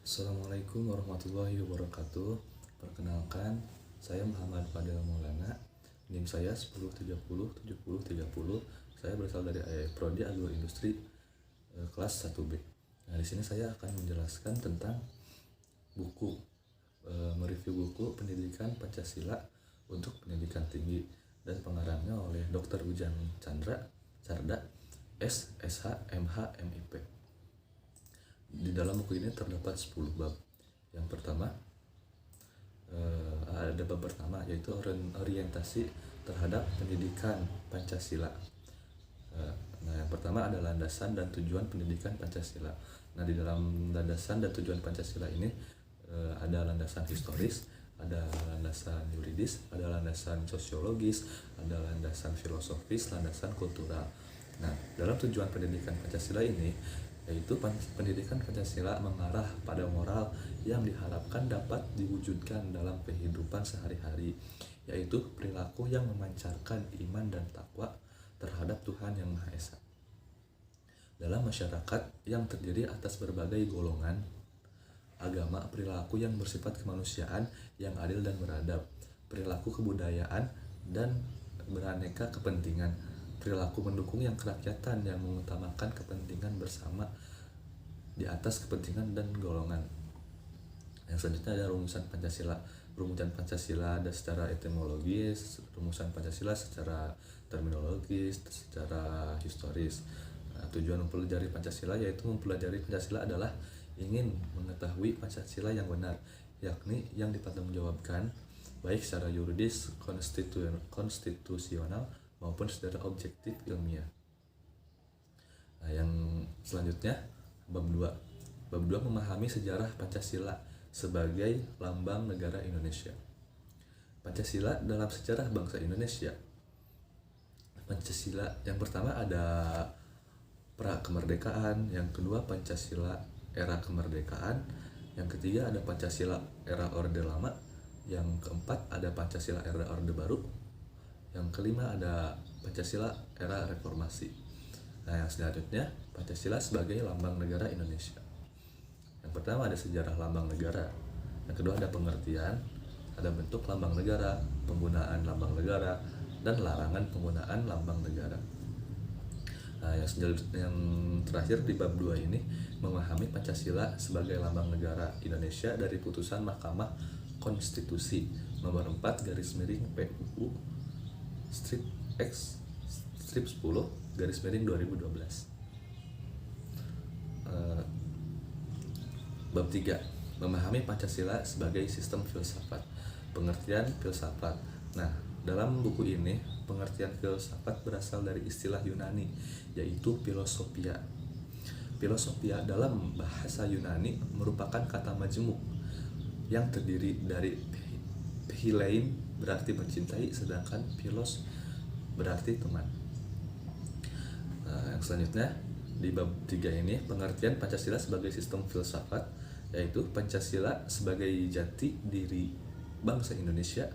Assalamualaikum warahmatullahi wabarakatuh. Perkenalkan, saya Muhammad Fadel Maulana. NIM saya 10307030. Saya berasal dari Prodi Agroindustri kelas 1B. Nah, di sini saya akan menjelaskan tentang buku, mereview buku Pendidikan Pancasila untuk Pendidikan Tinggi dan pengarangnya oleh Dr. Ujang Carda, SSH, MH, MIP. Di dalam buku ini terdapat 10 bab. Yang pertama, ada bab pertama, yaitu orientasi terhadap pendidikan Pancasila. Nah, yang pertama ada landasan dan tujuan pendidikan Pancasila. Nah, di dalam landasan dan tujuan Pancasila ini ada landasan historis, ada landasan yuridis, ada landasan sosiologis, ada landasan filosofis, landasan kultural. Nah, dalam tujuan pendidikan Pancasila ini, yaitu pendidikan Pancasila mengarah pada moral yang diharapkan dapat diwujudkan dalam kehidupan sehari-hari, yaitu perilaku yang memancarkan iman dan takwa terhadap Tuhan Yang Maha Esa. Dalam masyarakat yang terdiri atas berbagai golongan agama, perilaku yang bersifat kemanusiaan yang adil dan beradab, perilaku kebudayaan dan beraneka kepentingan, perilaku mendukung yang kerakyatan yang mengutamakan kepentingan bersama di atas kepentingan dan golongan. Yang selanjutnya ada rumusan Pancasila. Rumusan Pancasila ada secara etimologis, rumusan Pancasila secara terminologis, secara historis. Nah, tujuan mempelajari Pancasila yaitu mempelajari Pancasila adalah ingin mengetahui Pancasila yang benar, yakni yang dipertanggungjawabkan baik secara yuridis, konstitusional maupun secara objektif ilmiah. Nah, yang selanjutnya bab 2. Bab 2 memahami sejarah Pancasila sebagai lambang negara Indonesia. Pancasila dalam sejarah bangsa Indonesia. Pancasila yang pertama ada pra kemerdekaan, yang kedua Pancasila era kemerdekaan, yang ketiga ada Pancasila era Orde Lama, yang keempat ada Pancasila era Orde Baru, yang kelima ada Pancasila era Reformasi. Nah, yang selanjutnya Pancasila sebagai lambang negara Indonesia. Yang pertama ada sejarah lambang negara, yang kedua ada pengertian, ada bentuk lambang negara, penggunaan lambang negara, dan larangan penggunaan lambang negara. Nah, yang terakhir di bab 2 ini memahami Pancasila sebagai lambang negara Indonesia dari putusan Mahkamah Konstitusi nomor 4 garis miring PUU strip X strip 10 garis miring 2012. Bab 3 memahami Pancasila sebagai sistem filsafat. Pengertian filsafat. Nah, dalam buku ini pengertian filsafat berasal dari istilah Yunani, yaitu filosofia. Filosofia dalam bahasa Yunani merupakan kata majemuk yang terdiri dari philein berarti mencintai, sedangkan philos berarti teman. Yang selanjutnya di bab 3 ini pengertian Pancasila sebagai sistem filsafat, yaitu Pancasila sebagai jati diri bangsa Indonesia.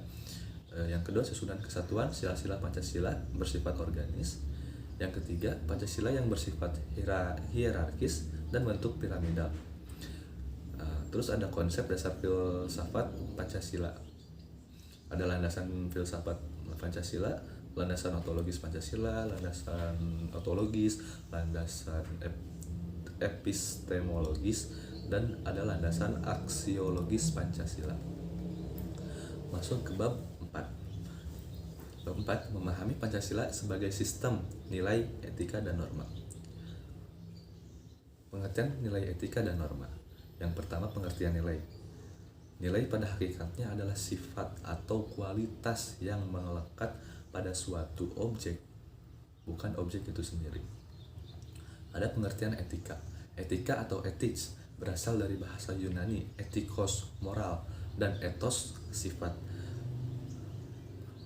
Yang kedua susunan kesatuan sila-sila Pancasila bersifat organis. Yang ketiga Pancasila yang bersifat hierarkis dan bentuk piramidal. Terus ada konsep dasar filsafat Pancasila. Ada landasan filsafat Pancasila, landasan ontologis Pancasila, landasan ontologis, landasan epistemologis, dan ada landasan aksiologis Pancasila. Masuk ke bab 4. Bab 4 memahami Pancasila sebagai sistem nilai, etika, dan norma. Pengertian nilai, etika, dan norma. Yang pertama pengertian nilai. Nilai pada hakikatnya adalah sifat atau kualitas yang melekat pada suatu objek, bukan objek itu sendiri. Ada pengertian etika. Etika atau ethics berasal dari bahasa Yunani etikos, moral, dan ethos, sifat.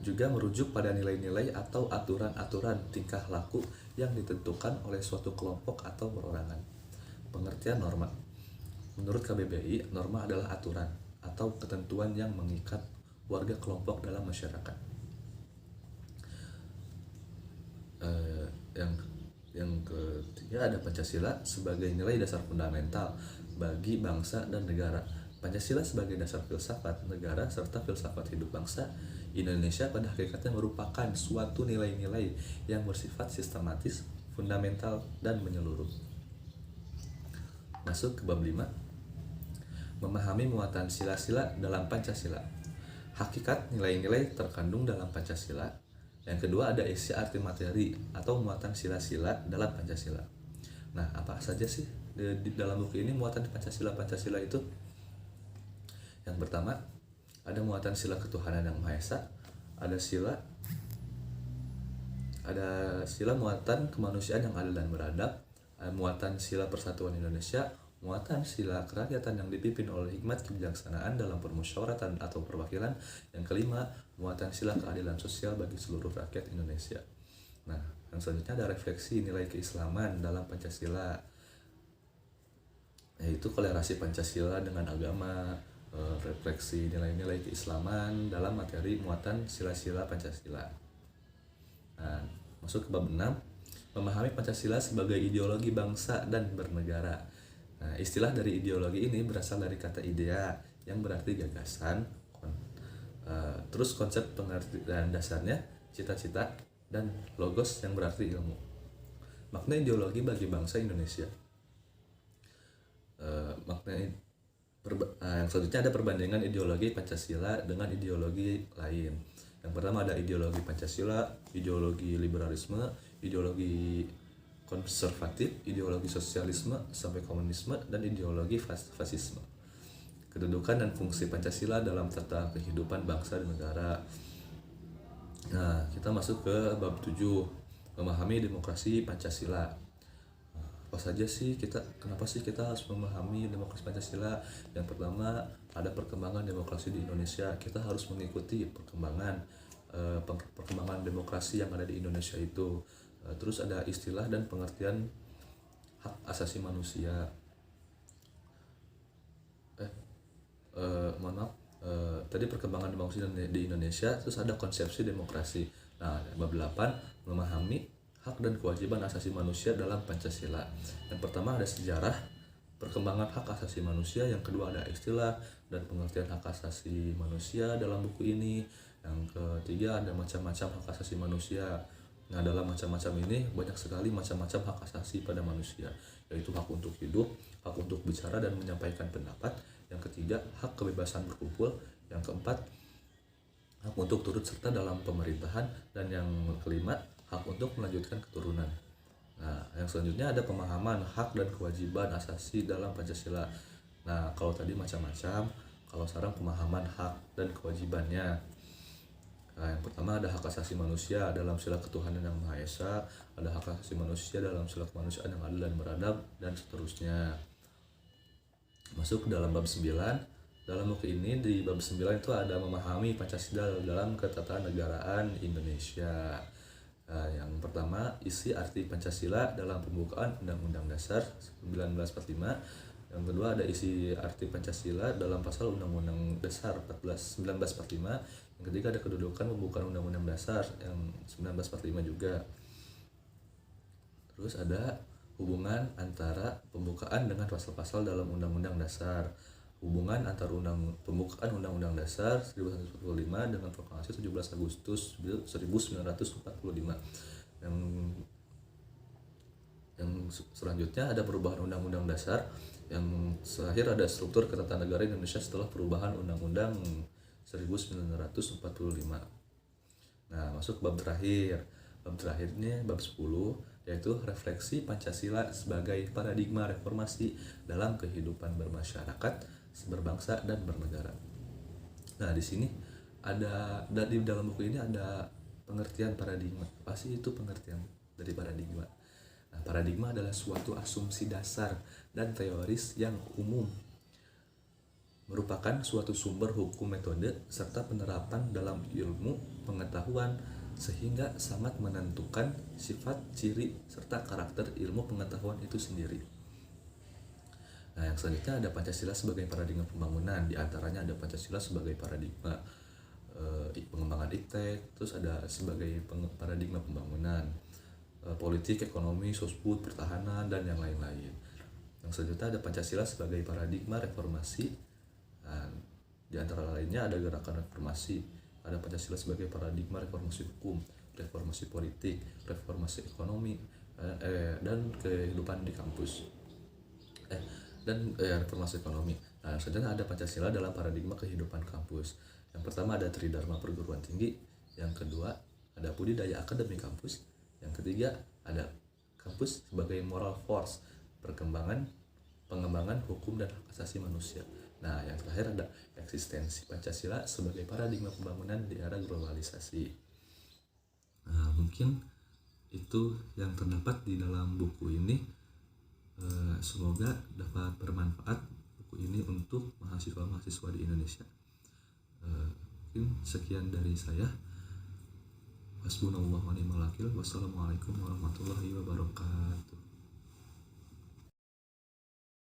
Juga merujuk pada nilai-nilai atau aturan-aturan tingkah laku yang ditentukan oleh suatu kelompok atau perorangan. Pengertian norma. Menurut KBBI, norma adalah aturan atau ketentuan yang mengikat warga kelompok dalam masyarakat. Yang ketiga ada Pancasila sebagai nilai dasar fundamental. bagi bangsa dan negara. Pancasila sebagai dasar filsafat negara serta filsafat hidup bangsa Indonesia pada hakikatnya merupakan suatu nilai-nilai yang bersifat sistematis, fundamental, dan menyeluruh. Masuk ke bab 5. Memahami muatan sila-sila dalam Pancasila. Hakikat nilai-nilai terkandung dalam Pancasila. Yang kedua ada isi arti materi atau muatan sila-sila dalam Pancasila. Nah, apa saja sih di dalam buku ini muatan Pancasila itu? Yang pertama, ada muatan sila ketuhanan yang Maha Esa, ada sila muatan kemanusiaan yang adil dan beradab, ada muatan sila persatuan Indonesia, muatan sila kerakyatan yang dipimpin oleh hikmat kebijaksanaan dalam permusyawaratan atau perwakilan. Yang kelima, muatan sila keadilan sosial bagi seluruh rakyat Indonesia. Nah, yang selanjutnya ada refleksi nilai keislaman dalam Pancasila, yaitu kolerasi Pancasila dengan agama, refleksi nilai-nilai keislaman dalam materi muatan sila-sila Pancasila. Nah, masuk ke bab 6, memahami Pancasila sebagai ideologi bangsa dan bernegara. Nah, istilah dari ideologi ini berasal dari kata idea yang berarti gagasan, terus konsep pengertian dasarnya cita-cita, dan logos yang berarti ilmu. Makna ideologi bagi bangsa Indonesia. Yang selanjutnya ada perbandingan ideologi Pancasila dengan ideologi lain. Yang pertama ada ideologi Pancasila, ideologi liberalisme, ideologi konservatif, ideologi sosialisme sampai komunisme, dan ideologi fasisme. Kedudukan dan fungsi Pancasila dalam tata kehidupan bangsa dan negara. Nah, kita masuk ke bab 7, memahami demokrasi Pancasila. Kenapa sih kita harus memahami demokrasi Pancasila? Yang pertama, ada perkembangan demokrasi di Indonesia. Kita harus mengikuti perkembangan demokrasi yang ada di Indonesia itu. Terus ada istilah dan pengertian hak asasi manusia. Tadi perkembangan demokrasi di Indonesia, terus ada konsepsi demokrasi. Nah, bab 8, memahami hak dan kewajiban asasi manusia dalam Pancasila. Yang pertama ada sejarah perkembangan hak asasi manusia, yang kedua ada istilah dan pengertian hak asasi manusia dalam buku ini, yang ketiga ada macam-macam hak asasi manusia. Nah, dalam macam-macam ini banyak sekali macam-macam hak asasi pada manusia, yaitu hak untuk hidup, hak untuk bicara dan menyampaikan pendapat, yang ketiga hak kebebasan berkumpul, yang keempat hak untuk turut serta dalam pemerintahan, dan yang kelima hak untuk melanjutkan keturunan. Nah, yang selanjutnya ada pemahaman hak dan kewajiban asasi dalam Pancasila. Nah, kalau tadi macam-macam, kalau sekarang pemahaman hak dan kewajibannya. Nah, yang pertama ada hak asasi manusia dalam sila ketuhanan yang Maha Esa, ada hak asasi manusia dalam sila kemanusiaan yang adil dan beradab, dan seterusnya. Masuk ke dalam bab 9. Dalam buku ini di bab 9 itu ada memahami Pancasila dalam ketatanegaraan Indonesia. Yang pertama, isi arti Pancasila dalam pembukaan Undang-Undang Dasar 1945. Yang kedua ada isi arti Pancasila dalam pasal Undang-Undang Dasar 1945. Yang ketiga ada kedudukan pembukaan Undang-Undang Dasar yang 1945 juga. Terus ada hubungan antara pembukaan dengan pasal-pasal dalam Undang-Undang Dasar. Hubungan antara pembukaan Undang-Undang Dasar 1945 dengan Proklamasi 17 Agustus 1945. Yang selanjutnya ada perubahan Undang-Undang Dasar. Yang terakhir ada struktur ketatanegaraan Indonesia setelah perubahan Undang-Undang 1945. Nah, masuk bab terakhir. Bab terakhirnya bab 10, yaitu refleksi Pancasila sebagai paradigma reformasi dalam kehidupan bermasyarakat, berbangsa, dan bernegara. Nah, di sini di dalam buku ini ada pengertian paradigma. Apa sih itu pengertian dari paradigma? Nah, paradigma adalah suatu asumsi dasar dan teoris yang umum, merupakan suatu sumber hukum metode serta penerapan dalam ilmu pengetahuan, sehingga sangat menentukan sifat, ciri, serta karakter ilmu pengetahuan itu sendiri. Nah, yang selanjutnya ada Pancasila sebagai paradigma pembangunan. Di antaranya ada Pancasila sebagai paradigma pengembangan iptek, terus ada sebagai paradigma pembangunan politik, ekonomi, sosbud, pertahanan, dan yang lain-lain. Yang selanjutnya ada Pancasila sebagai paradigma reformasi. Nah, di antara lainnya ada gerakan reformasi, ada Pancasila sebagai paradigma reformasi hukum, reformasi politik, reformasi ekonomi, dan kehidupan di kampus. Reformasi ekonomi. Nah, selanjutnya ada Pancasila dalam paradigma kehidupan kampus. Yang pertama ada Tridharma perguruan tinggi, yang kedua ada budidaya akademi kampus, yang ketiga ada kampus sebagai moral force, pengembangan hukum dan hak asasi manusia. Nah, yang terakhir ada eksistensi Pancasila sebagai paradigma pembangunan di era globalisasi. Nah, mungkin itu yang terdapat di dalam buku ini. Semoga dapat bermanfaat buku ini untuk mahasiswa-mahasiswa di Indonesia. Mungkin sekian dari saya. Hasbunallahu wa ni'mal wakil. Wassalamualaikum warahmatullahi wabarakatuh.